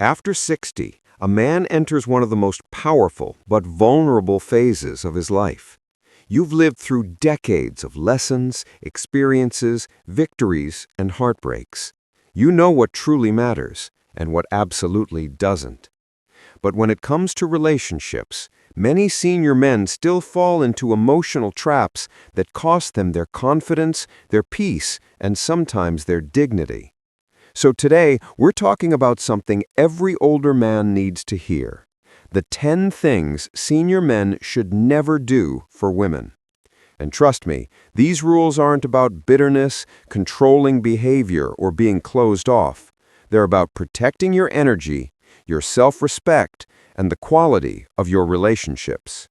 After 60, a man enters one of the most powerful but vulnerable phases of his life. You've lived through decades of lessons, experiences, victories, and heartbreaks. You know what truly matters and what absolutely doesn't. But when it comes to relationships, many senior men still fall into emotional traps that cost them their confidence, their peace, and sometimes their dignity. So today, we're talking about something every older man needs to hear: the 10 things senior men should never do for women. And trust me, these rules aren't about bitterness, controlling behavior, or being closed off. They're about protecting your energy, your self-respect, and the quality of your relationships.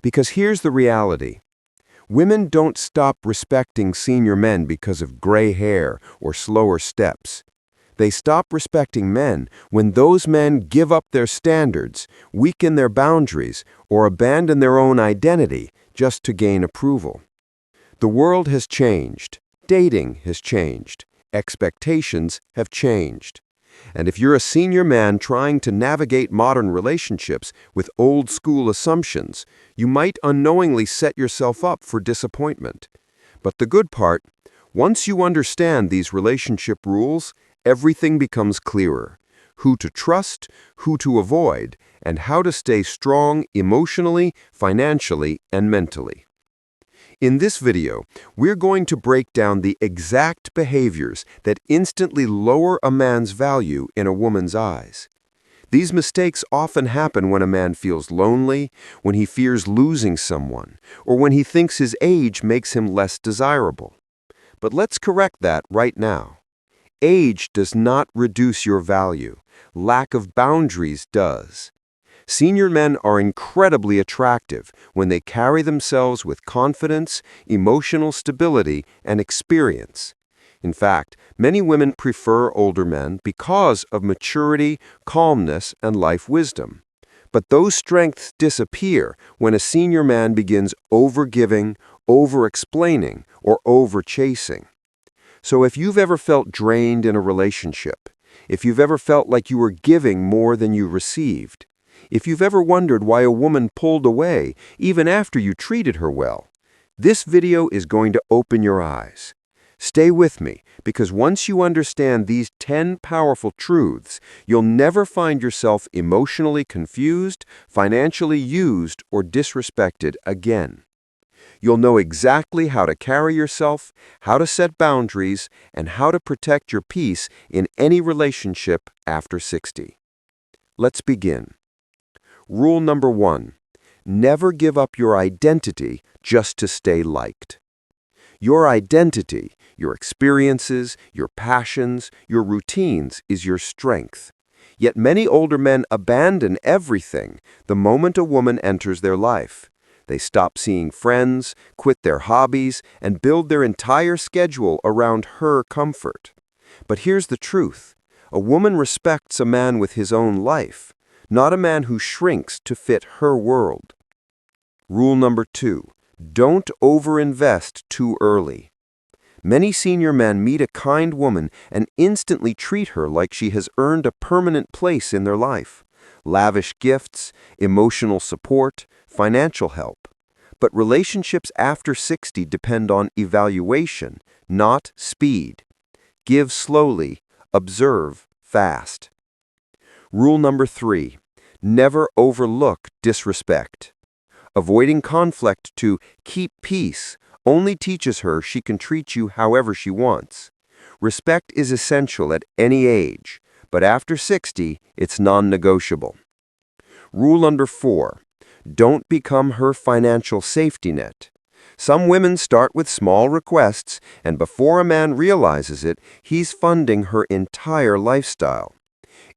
Because here's the reality. Women don't stop respecting senior men because of gray hair or slower steps. They stop respecting men when those men give up their standards, weaken their boundaries, or abandon their own identity just to gain approval. The world has changed. Dating has changed. Expectations have changed. And if you're a senior man trying to navigate modern relationships with old-school assumptions, you might unknowingly set yourself up for disappointment. But the good part, once you understand these relationship rules, everything becomes clearer: who to trust, who to avoid, and how to stay strong emotionally, financially, and mentally. In this video, we're going to break down the exact behaviors that instantly lower a man's value in a woman's eyes. These mistakes often happen when a man feels lonely, when he fears losing someone, or when he thinks his age makes him less desirable. But let's correct that right now. Age does not reduce your value. Lack of boundaries does. Senior men are incredibly attractive when they carry themselves with confidence, emotional stability, and experience. In fact, many women prefer older men because of maturity, calmness, and life wisdom. But those strengths disappear when a senior man begins over-giving, over-explaining, or over-chasing. So if you've ever felt drained in a relationship, if you've ever felt like you were giving more than you received, if you've ever wondered why a woman pulled away even after you treated her well, this video is going to open your eyes. Stay with me, because once you understand these 10 powerful truths, you'll never find yourself emotionally confused, financially used, or disrespected again. You'll know exactly how to carry yourself, how to set boundaries, and how to protect your peace in any relationship after 60. Let's begin. Rule number 1. Never give up your identity just to stay liked. Your identity, your experiences, your passions, your routines is your strength. Yet many older men abandon everything the moment a woman enters their life. They stop seeing friends, quit their hobbies, and build their entire schedule around her comfort. But here's the truth. A woman respects a man with his own life, not a man who shrinks to fit her world. Rule number 2. Don't overinvest too early. Many senior men meet a kind woman and instantly treat her like she has earned a permanent place in their life. Lavish gifts, emotional support, financial help. But relationships after 60 depend on evaluation, not speed. Give slowly, observe fast. Rule number 3. Never overlook disrespect. Avoiding conflict to keep peace only teaches her she can treat you however she wants. Respect is essential at any age, but after 60, it's non-negotiable. Rule number 4. Don't become her financial safety net. Some women start with small requests, and before a man realizes it, he's funding her entire lifestyle.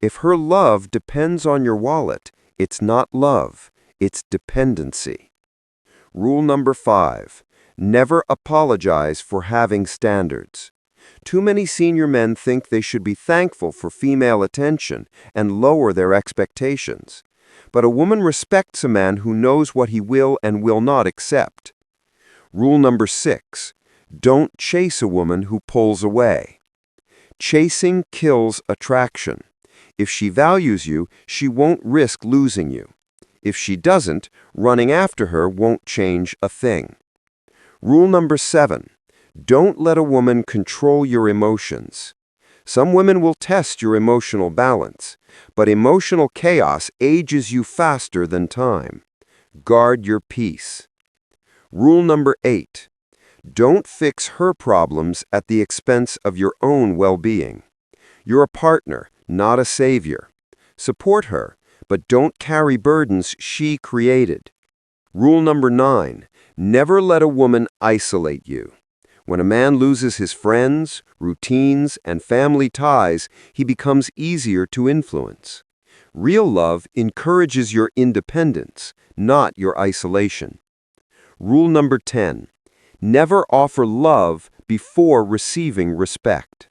If her love depends on your wallet, it's not love, it's dependency. Rule number 5. Never apologize for having standards. Too many senior men think they should be thankful for female attention and lower their expectations. But a woman respects a man who knows what he will and will not accept. Rule number 6. Don't chase a woman who pulls away. Chasing kills attraction. If she values you, she won't risk losing you. If she doesn't, running after her won't change a thing. Rule number 7. Don't let a woman control your emotions. Some women will test your emotional balance, but emotional chaos ages you faster than time. Guard your peace. Rule number 8. Don't fix her problems at the expense of your own well-being. You're a partner, not a savior. Support her, but don't carry burdens she created. Rule number 9. Never let a woman isolate you. When a man loses his friends, routines, and family ties, he becomes easier to influence. Real love encourages your independence, not your isolation. Rule number 10. Never offer love before receiving respect.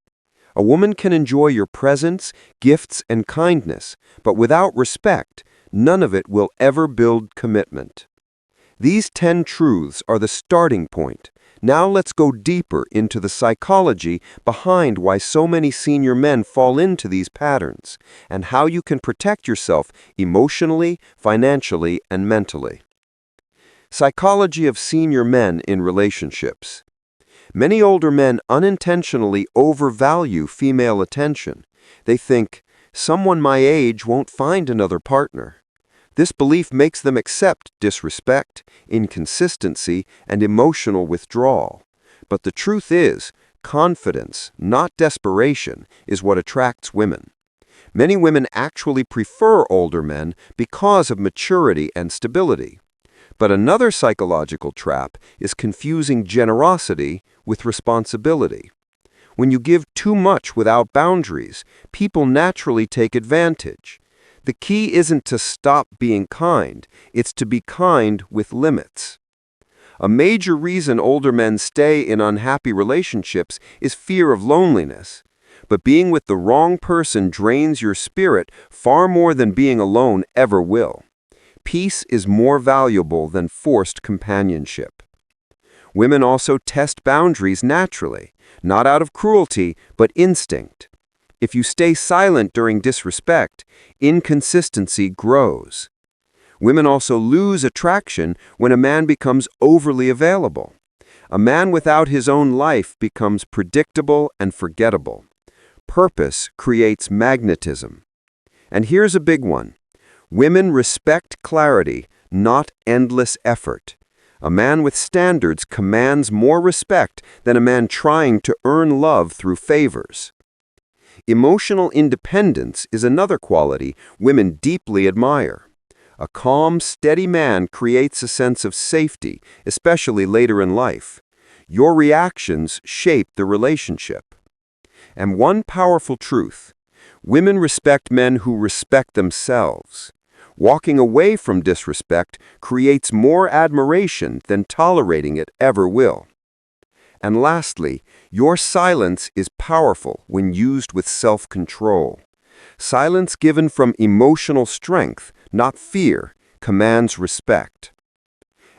A woman can enjoy your presence, gifts, and kindness, but without respect, none of it will ever build commitment. These 10 truths are the starting point. Now let's go deeper into the psychology behind why so many senior men fall into these patterns, and how you can protect yourself emotionally, financially, and mentally. Psychology of senior men in relationships. Many older men unintentionally overvalue female attention. They think, someone my age won't find another partner. This belief makes them accept disrespect, inconsistency, and emotional withdrawal. But the truth is, confidence, not desperation, is what attracts women. Many women actually prefer older men because of maturity and stability. But another psychological trap is confusing generosity with responsibility. When you give too much without boundaries, people naturally take advantage. The key isn't to stop being kind, it's to be kind with limits. A major reason older men stay in unhappy relationships is fear of loneliness. But being with the wrong person drains your spirit far more than being alone ever will. Peace is more valuable than forced companionship. Women also test boundaries naturally, not out of cruelty, but instinct. If you stay silent during disrespect, inconsistency grows. Women also lose attraction when a man becomes overly available. A man without his own life becomes predictable and forgettable. Purpose creates magnetism. And here's a big one. Women respect clarity, not endless effort. A man with standards commands more respect than a man trying to earn love through favors. Emotional independence is another quality women deeply admire. A calm, steady man creates a sense of safety, especially later in life. Your reactions shape the relationship. And one powerful truth: women respect men who respect themselves. Walking away from disrespect creates more admiration than tolerating it ever will. And lastly, your silence is powerful when used with self-control. Silence given from emotional strength, not fear, commands respect.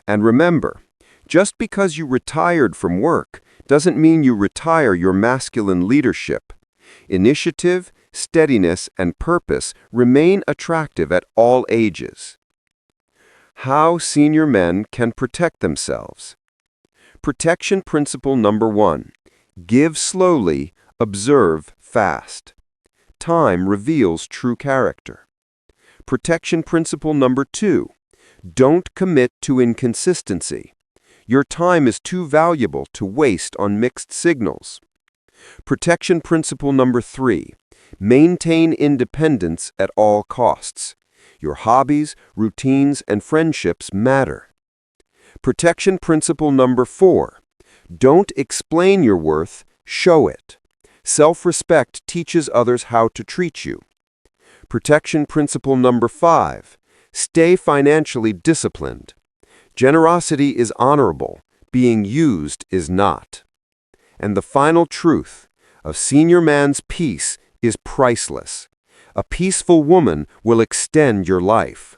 And remember, just because you retired from work doesn't mean you retire your masculine leadership. Initiative, steadiness, and purpose remain attractive at all ages. How senior men can protect themselves. Protection principle number 1. Give slowly, observe fast. Time reveals true character. Protection principle number 2. Don't commit to inconsistency. Your time is too valuable to waste on mixed signals. Protection principle number 3. Maintain independence at all costs. Your hobbies, routines, and friendships matter. Protection principle number 4. Don't explain your worth, show it. Self-respect teaches others how to treat you. Protection principle number 5. Stay financially disciplined. Generosity is honorable, being used is not. And the final truth: a senior man's peace is priceless. A peaceful woman will extend your life.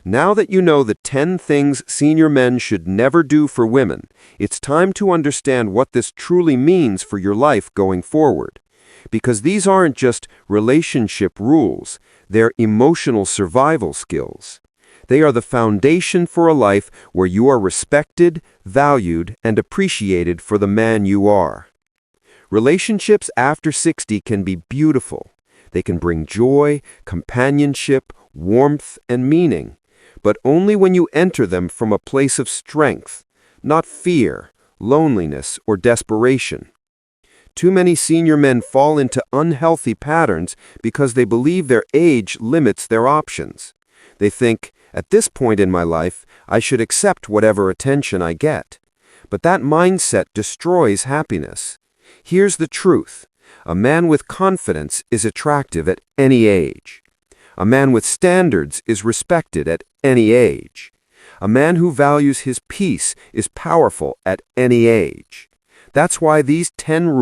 Now that you know the 10 things senior men should never do for women, it's time to understand what this truly means for your life going forward. Because these aren't just relationship rules, they're emotional survival skills. They are the foundation for a life where you are respected, valued, and appreciated for the man you are. Relationships after 60 can be beautiful. They can bring joy, companionship, warmth, and meaning, but only when you enter them from a place of strength, not fear, loneliness, or desperation. Too many senior men fall into unhealthy patterns because they believe their age limits their options. They think, at this point in my life, I should accept whatever attention I get. But that mindset destroys happiness. Here's the truth. A man with confidence is attractive at any age. A man with standards is respected at any age. A man who values his peace is powerful at any age. That's why these 10 rules